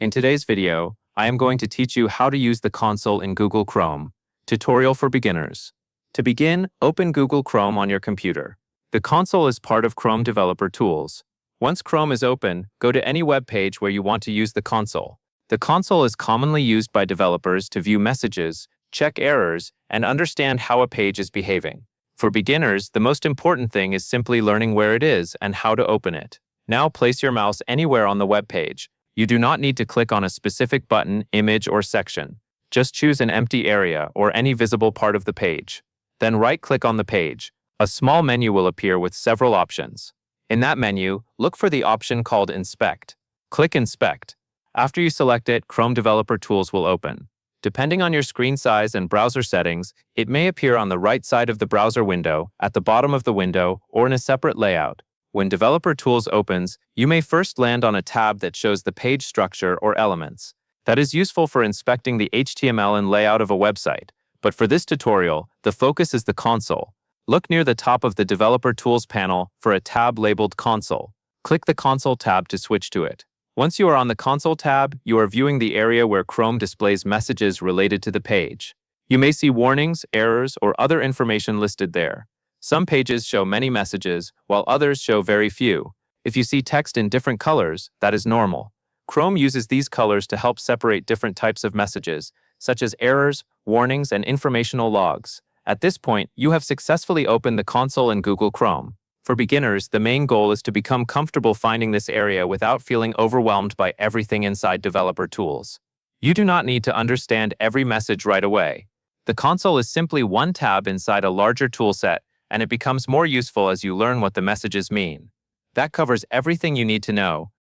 In today's video, I am going to teach you how to use the console in Google Chrome. Tutorial for beginners. To begin, open Google Chrome on your computer. The console is part of Chrome Developer Tools. Once Chrome is open, go to any web page where you want to use the console. The console is commonly used by developers to view messages, check errors, and understand how a page is behaving. For beginners, the most important thing is simply learning where it is and how to open it. Now place your mouse anywhere on the web page. You do not need to click on a specific button, image, or section. Just choose an empty area or any visible part of the page. Then right-click on the page. A small menu will appear with several options. In that menu, look for the option called Inspect. Click Inspect. After you select it, Chrome Developer Tools will open. Depending on your screen size and browser settings, it may appear on the right side of the browser window, at the bottom of the window, or in a separate layout. When Developer Tools opens, you may first land on a tab that shows the page structure or elements. That is useful for inspecting the HTML and layout of a website. But for this tutorial, the focus is the console. Look near the top of the Developer Tools panel for a tab labeled Console. Click the Console tab to switch to it. Once you are on the Console tab, you are viewing the area where Chrome displays messages related to the page. You may see warnings, errors, or other information listed there. Some pages show many messages, while others show very few. If you see text in different colors, that is normal. Chrome uses these colors to help separate different types of messages, such as errors, warnings, and informational logs. At this point, you have successfully opened the console in Google Chrome. For beginners, the main goal is to become comfortable finding this area without feeling overwhelmed by everything inside Developer Tools. You do not need to understand every message right away. The console is simply one tab inside a larger toolset, and it becomes more useful as you learn what the messages mean. That covers everything you need to know.